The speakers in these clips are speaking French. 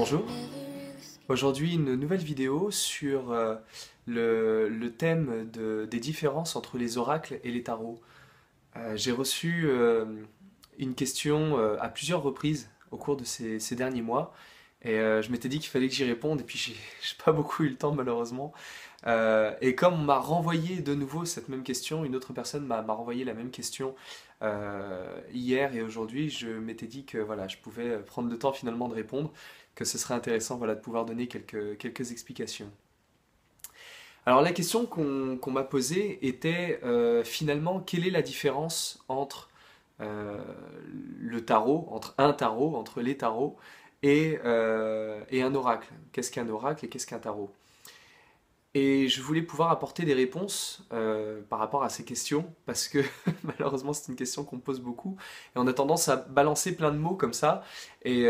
Bonjour, aujourd'hui une nouvelle vidéo sur le thème des différences entre les oracles et les tarots. J'ai reçu une question à plusieurs reprises au cours de ces derniers mois et je m'étais dit qu'il fallait que j'y réponde et puis j'ai pas beaucoup eu le temps malheureusement. Et comme on m'a renvoyé de nouveau cette même question, une autre personne m'a renvoyé la même question hier et aujourd'hui, je m'étais dit que voilà, je pouvais prendre le temps finalement de répondre, que ce serait intéressant voilà, de pouvoir donner quelques explications. Alors la question qu'on m'a posée était finalement quelle est la différence entre euh, le tarot, entre les tarots et un oracle. Qu'est-ce qu'un oracle et qu'est-ce qu'un tarot? Et je voulais pouvoir apporter des réponses par rapport à ces questions, parce que malheureusement c'est une question qu'on me pose beaucoup, et on a tendance à balancer plein de mots comme ça, et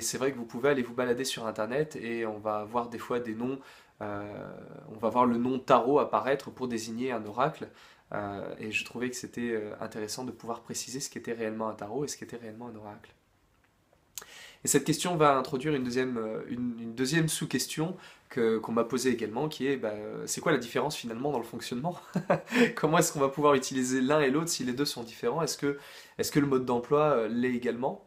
c'est vrai que vous pouvez aller vous balader sur Internet, et on va voir des fois des noms, on va voir le nom tarot apparaître pour désigner un oracle, et je trouvais que c'était intéressant de pouvoir préciser ce qu'était réellement un tarot et ce qu'était réellement un oracle. Et cette question va introduire une deuxième sous-question qu'on m'a posée également, qui est bah, c'est quoi la différence finalement dans le fonctionnement? Comment est-ce qu'on va pouvoir utiliser l'un et l'autre si les deux sont différents? Est-ce que le mode d'emploi l'est également?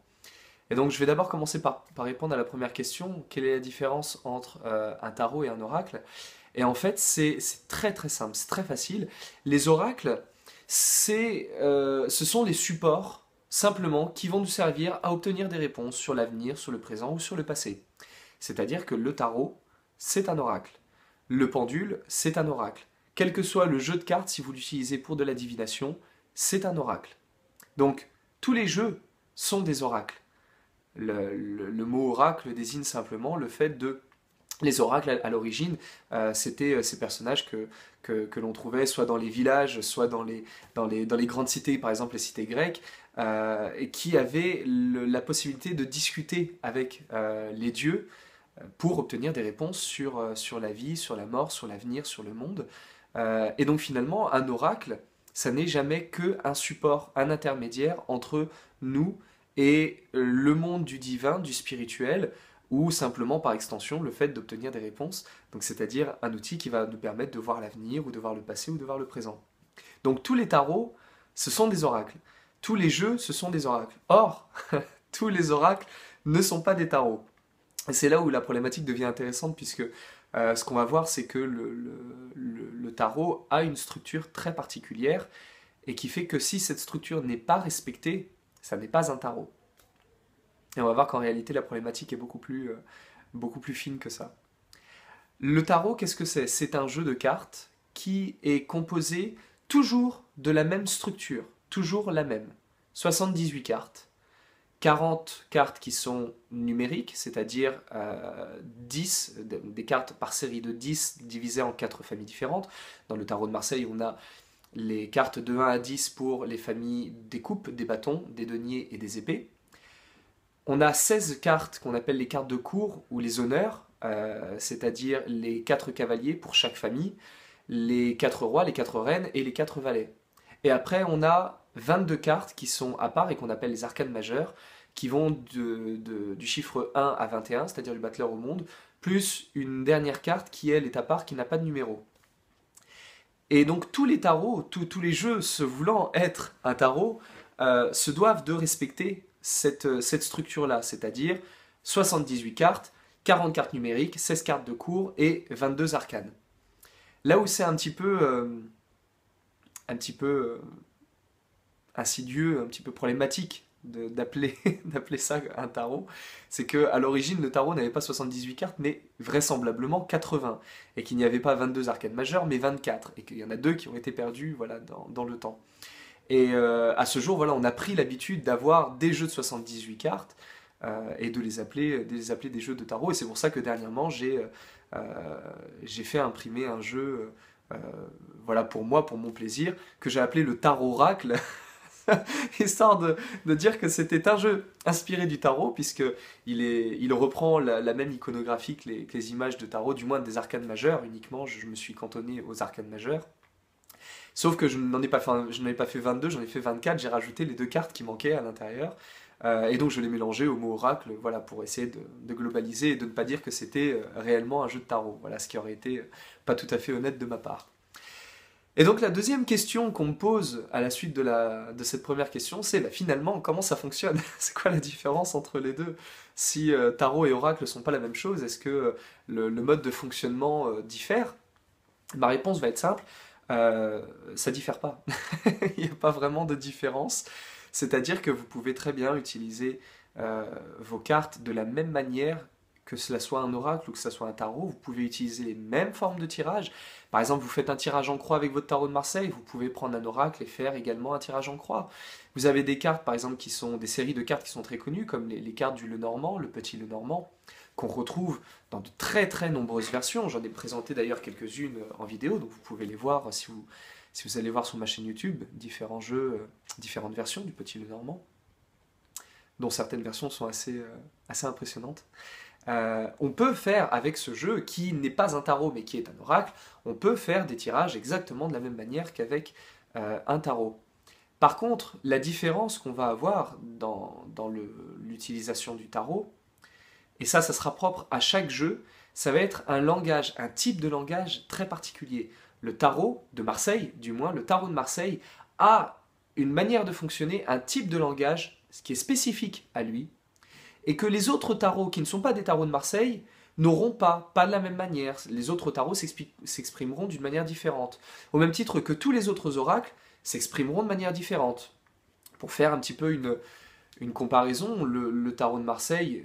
Et donc je vais d'abord commencer par répondre à la première question. Quelle est la différence entre un tarot et un oracle? Et en fait, c'est très très simple, c'est très facile. Les oracles, ce sont les supports simplement qui vont nous servir à obtenir des réponses sur l'avenir, sur le présent ou sur le passé. C'est-à-dire que le tarot, c'est un oracle. Le pendule, c'est un oracle. Quel que soit le jeu de cartes, si vous l'utilisez pour de la divination, c'est un oracle. Donc, tous les jeux sont des oracles. Le mot oracle désigne simplement le fait de les oracles, à l'origine, c'était ces personnages que l'on trouvait soit dans les villages, soit dans les grandes cités, par exemple les cités grecques, et qui avaient la possibilité de discuter avec les dieux pour obtenir des réponses sur la vie, sur la mort, sur l'avenir, sur le monde. Et donc finalement, un oracle, ça n'est jamais qu'un support, un intermédiaire entre nous et le monde du divin, du spirituel, ou simplement par extension le fait d'obtenir des réponses, donc c'est-à-dire un outil qui va nous permettre de voir l'avenir ou de voir le passé ou de voir le présent. Donc tous les tarots, ce sont des oracles. Tous les jeux, ce sont des oracles. Or, tous les oracles ne sont pas des tarots. Et c'est là où la problématique devient intéressante puisque ce qu'on va voir, c'est que le tarot a une structure très particulière et qui fait que si cette structure n'est pas respectée, ça n'est pas un tarot. Et on va voir qu'en réalité, la problématique est beaucoup plus fine que ça. Le tarot, qu'est-ce que c'est? C'est un jeu de cartes qui est composé toujours de la même structure, toujours la même. 78 cartes, 40 cartes qui sont numériques, c'est-à-dire 10, des cartes par série de 10 divisées en 4 familles différentes. Dans le tarot de Marseille, on a les cartes de 1 à 10 pour les familles des coupes, des bâtons, des deniers et des épées. On a 16 cartes qu'on appelle les cartes de cour ou les honneurs, c'est-à-dire les 4 cavaliers pour chaque famille, les 4 rois, les 4 reines et les 4 valets. Et après, on a 22 cartes qui sont à part et qu'on appelle les arcanes majeures, qui vont du chiffre 1 à 21, c'est-à-dire du battleur au monde, plus une dernière carte qui, elle, est à part, qui n'a pas de numéro. Et donc tous les tarots, tous les jeux se voulant être un tarot, se doivent de respecter cette structure-là, c'est-à-dire 78 cartes, 40 cartes numériques, 16 cartes de cours et 22 arcanes. Là où c'est un petit peu insidieux, un petit peu problématique d'appeler ça un tarot, c'est que à l'origine le tarot n'avait pas 78 cartes mais vraisemblablement 80 et qu'il n'y avait pas 22 arcanes majeures mais 24 et qu'il y en a deux qui ont été perdus voilà, dans le temps. Et à ce jour, voilà, on a pris l'habitude d'avoir des jeux de 78 cartes et de les appeler des jeux de tarot. Et c'est pour ça que dernièrement, j'ai fait imprimer un jeu, voilà, pour moi, pour mon plaisir, que j'ai appelé le Tarot Oracle, histoire de dire que c'était un jeu inspiré du tarot, puisqu'il reprend la même iconographie que les images de tarot, du moins des arcanes majeures uniquement. Je me suis cantonné aux arcanes majeures. Sauf que je n'en ai pas fait 22, j'en ai fait 24, j'ai rajouté les deux cartes qui manquaient à l'intérieur, Et donc je l'ai mélangé au mot oracle, voilà, pour essayer de globaliser et de ne pas dire que c'était réellement un jeu de tarot. Voilà, ce qui aurait été pas tout à fait honnête de ma part. Et donc la deuxième question qu'on me pose à la suite de cette première question, c'est bah, finalement comment ça fonctionne? C'est quoi la différence entre les deux? Si tarot et oracle ne sont pas la même chose, est-ce que le mode de fonctionnement diffère? Ma réponse va être simple, ça diffère pas. Il n'y a pas vraiment de différence. C'est-à-dire que vous pouvez très bien utiliser vos cartes de la même manière que cela soit un oracle ou que ce soit un tarot. Vous pouvez utiliser les mêmes formes de tirage. Par exemple, vous faites un tirage en croix avec votre tarot de Marseille, vous pouvez prendre un oracle et faire également un tirage en croix. Vous avez des cartes, par exemple, qui sont des séries de cartes qui sont très connues, comme les cartes du Lenormand, le petit Lenormand, qu'on retrouve dans de très très nombreuses versions. J'en ai présenté d'ailleurs quelques-unes en vidéo, donc vous pouvez les voir si vous allez voir sur ma chaîne YouTube, différents jeux, différentes versions du petit Lenormand, dont certaines versions sont assez impressionnantes. On peut faire avec ce jeu, qui n'est pas un tarot mais qui est un oracle, on peut faire des tirages exactement de la même manière qu'avec un tarot. Par contre, la différence qu'on va avoir dans l'utilisation du tarot, et ça sera propre à chaque jeu, ça va être un langage, un type de langage très particulier. Le tarot de Marseille, du moins le tarot de Marseille, a une manière de fonctionner, un type de langage, ce qui est spécifique à lui, et que les autres tarots qui ne sont pas des tarots de Marseille n'auront pas de la même manière. Les autres tarots s'exprimeront d'une manière différente. Au même titre que tous les autres oracles s'exprimeront de manière différente. Pour faire un petit peu une comparaison, le tarot de Marseille,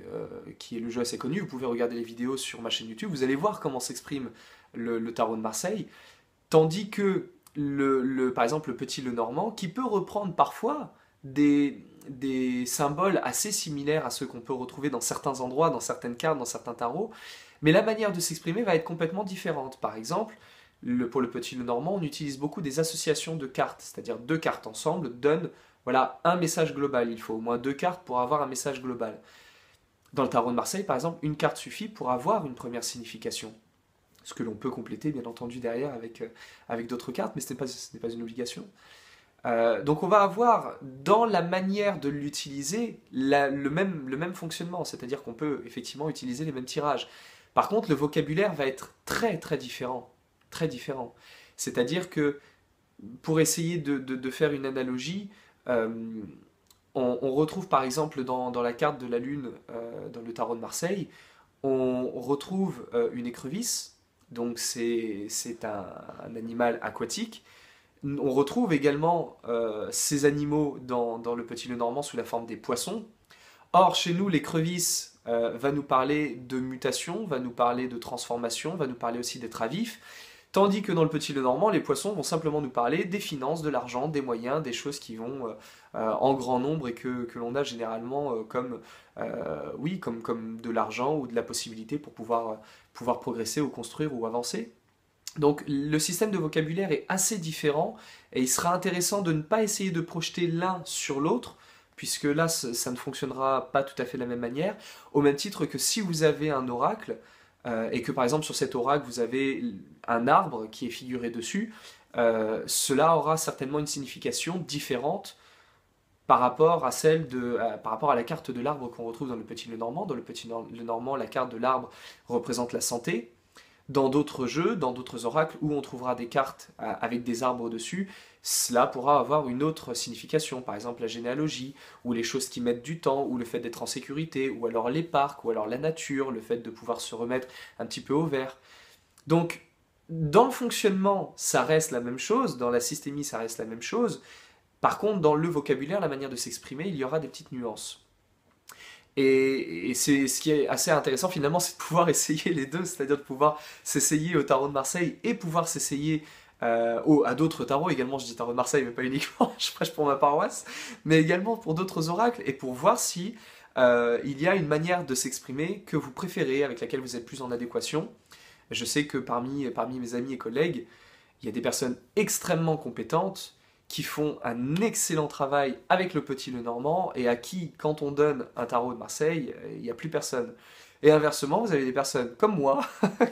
qui est le jeu assez connu, vous pouvez regarder les vidéos sur ma chaîne YouTube, vous allez voir comment s'exprime le tarot de Marseille, tandis que par exemple le petit Lenormand, qui peut reprendre parfois des symboles assez similaires à ceux qu'on peut retrouver dans certains endroits, dans certaines cartes, dans certains tarots, mais la manière de s'exprimer va être complètement différente. Par exemple, pour le petit Lenormand, on utilise beaucoup des associations de cartes, c'est-à-dire deux cartes ensemble donnent voilà, un message global. Il faut au moins deux cartes pour avoir un message global. Dans le tarot de Marseille, par exemple, une carte suffit pour avoir une première signification. Ce que l'on peut compléter, bien entendu, derrière avec d'autres cartes, mais ce n'est pas une obligation. Donc on va avoir, dans la manière de l'utiliser, le même fonctionnement, c'est-à-dire qu'on peut effectivement utiliser les mêmes tirages. Par contre, le vocabulaire va être très très différent. Très différent. C'est-à-dire que, pour essayer de faire une analogie, on retrouve par exemple dans la carte de la Lune, dans le tarot de Marseille, on retrouve une écrevisse, donc c'est un animal aquatique. On retrouve également ces animaux dans le petit Lenormand sous la forme des poissons. Or, chez nous, l'écrevisse va nous parler de mutation, va nous parler de transformation, va nous parler aussi d'être à vif. Tandis que dans le petit Lenormand, les poissons vont simplement nous parler des finances, de l'argent, des moyens, des choses qui vont en grand nombre et que l'on a généralement comme de l'argent ou de la possibilité pour pouvoir progresser ou construire ou avancer. Donc le système de vocabulaire est assez différent et il sera intéressant de ne pas essayer de projeter l'un sur l'autre, puisque là ça ne fonctionnera pas tout à fait de la même manière, au même titre que si vous avez un oracle, et que par exemple sur cet oracle vous avez un arbre qui est figuré dessus, cela aura certainement une signification différente par rapport à la carte de l'arbre qu'on retrouve dans le petit Lenormand. Dans le petit Lenormand, la carte de l'arbre représente la santé. Dans d'autres jeux, dans d'autres oracles où on trouvera des cartes avec des arbres dessus, cela pourra avoir une autre signification, par exemple la généalogie, ou les choses qui mettent du temps, ou le fait d'être en sécurité, ou alors les parcs, ou alors la nature, le fait de pouvoir se remettre un petit peu au vert. Donc, dans le fonctionnement, ça reste la même chose, dans la systémie, ça reste la même chose. Par contre, dans le vocabulaire, la manière de s'exprimer, il y aura des petites nuances. Et c'est ce qui est assez intéressant finalement, c'est de pouvoir essayer les deux, c'est-à-dire de pouvoir s'essayer au tarot de Marseille et pouvoir s'essayer à d'autres tarots également. Je dis tarot de Marseille, mais pas uniquement, je prêche pour ma paroisse, mais également pour d'autres oracles, et pour voir si il y a une manière de s'exprimer que vous préférez, avec laquelle vous êtes plus en adéquation. Je sais que parmi mes amis et collègues, il y a des personnes extrêmement compétentes qui font un excellent travail avec le petit Lenormand et à qui, quand on donne un tarot de Marseille, il n'y a plus personne. Et inversement, vous avez des personnes comme moi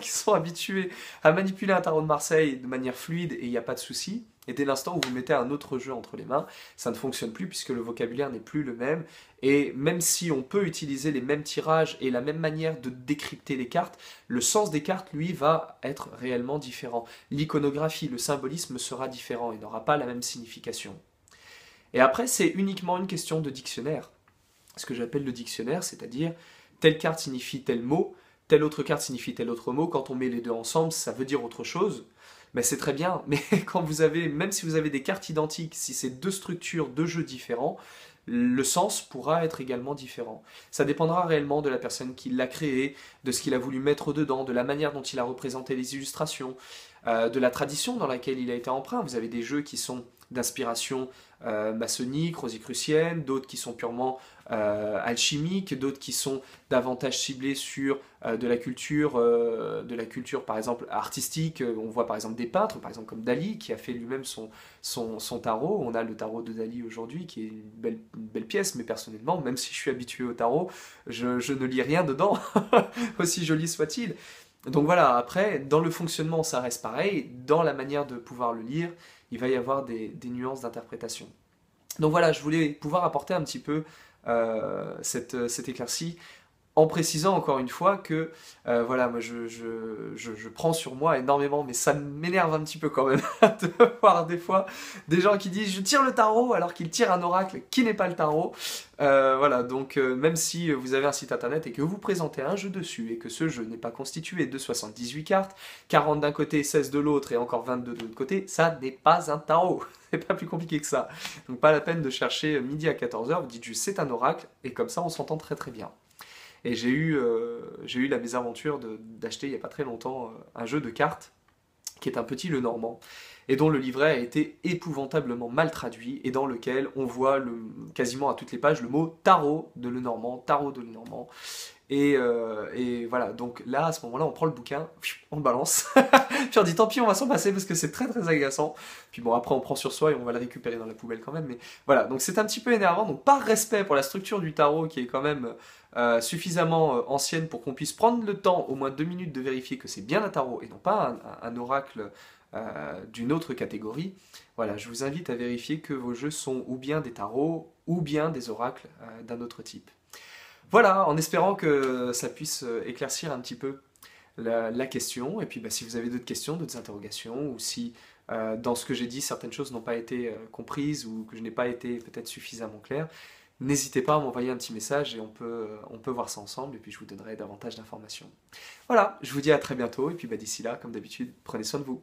qui sont habituées à manipuler un tarot de Marseille de manière fluide et il n'y a pas de souci. Et dès l'instant où vous mettez un autre jeu entre les mains, ça ne fonctionne plus puisque le vocabulaire n'est plus le même. Et même si on peut utiliser les mêmes tirages et la même manière de décrypter les cartes, le sens des cartes, lui, va être réellement différent. L'iconographie, le symbolisme sera différent et n'aura pas la même signification. Et après, c'est uniquement une question de dictionnaire. Ce que j'appelle le dictionnaire, c'est-à-dire telle carte signifie tel mot, telle autre carte signifie tel autre mot. Quand on met les deux ensemble, ça veut dire autre chose. Ben c'est très bien, mais quand vous avez, même si vous avez des cartes identiques, si c'est deux structures, deux jeux différents, le sens pourra être également différent. Ça dépendra réellement de la personne qui l'a créé, de ce qu'il a voulu mettre dedans, de la manière dont il a représenté les illustrations, de la tradition dans laquelle il a été emprunt. Vous avez des jeux qui sont d'inspiration maçonnique, rosicrucienne, d'autres qui sont purement alchimiques, d'autres qui sont davantage ciblés sur de la culture par exemple artistique. On voit par exemple des peintres, par exemple comme Dali, qui a fait lui-même son tarot. On a le tarot de Dali aujourd'hui, qui est une belle pièce, mais personnellement, même si je suis habitué au tarot, je ne lis rien dedans, aussi joli soit-il. Donc voilà, après, dans le fonctionnement, ça reste pareil. Dans la manière de pouvoir le lire, il va y avoir des nuances d'interprétation. Donc voilà, je voulais pouvoir apporter un petit peu cette éclaircie en précisant encore une fois que voilà, moi je prends sur moi énormément, mais ça m'énerve un petit peu quand même de voir des fois des gens qui disent je tire le tarot alors qu'ils tirent un oracle qui n'est pas le tarot. Voilà, donc même si vous avez un site internet et que vous présentez un jeu dessus et que ce jeu n'est pas constitué de 78 cartes, 40 d'un côté, 16 de l'autre et encore 22 de l'autre côté, ça n'est pas un tarot. C'est pas plus compliqué que ça. Donc pas la peine de chercher midi à 14h, vous dites juste c'est un oracle et comme ça on s'entend très très bien. Et j'ai eu la mésaventure d'acheter il n'y a pas très longtemps un jeu de cartes qui est un petit Lenormand et dont le livret a été épouvantablement mal traduit et dans lequel on voit quasiment à toutes les pages le mot tarot de Lenormand, tarot de Lenormand. Et voilà, donc là, à ce moment-là, on prend le bouquin, on le balance, puis on dit tant pis, on va s'en passer parce que c'est très très agaçant. Puis bon, après, on prend sur soi et on va le récupérer dans la poubelle quand même. Mais voilà, donc c'est un petit peu énervant. Donc par respect pour la structure du tarot qui est quand même suffisamment ancienne pour qu'on puisse prendre le temps, au moins 2 minutes, de vérifier que c'est bien un tarot et non pas un oracle d'une autre catégorie. Voilà, je vous invite à vérifier que vos jeux sont ou bien des tarots ou bien des oracles d'un autre type. Voilà, en espérant que ça puisse éclaircir un petit peu la question. Et puis bah, si vous avez d'autres questions, d'autres interrogations, ou si dans ce que j'ai dit, certaines choses n'ont pas été comprises ou que je n'ai pas été peut-être suffisamment clair, n'hésitez pas à m'envoyer un petit message et on peut voir ça ensemble et puis je vous donnerai davantage d'informations. Voilà, je vous dis à très bientôt et puis bah, d'ici là, comme d'habitude, prenez soin de vous.